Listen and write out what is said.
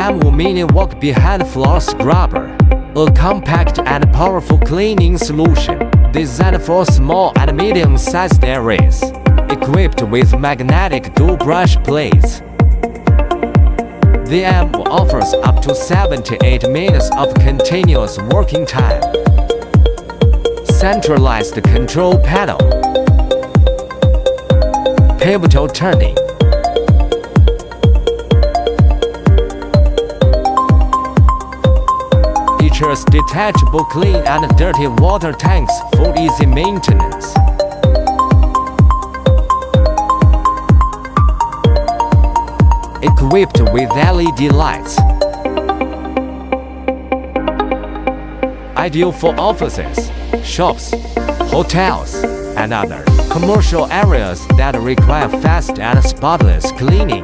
M will mini walk-behind floor scrubber, a compact and powerful cleaning solution designed for small and medium-sized areas, equipped with magnetic dual-brush blades. The M offers up to 78 minutes of continuous working time. Centralized control panel. Pivotal turning. Features detachable clean and dirty water tanks for easy maintenance. Equipped with LED lights. Ideal for offices, shops, hotels, and other commercial areas that require fast and spotless cleaning.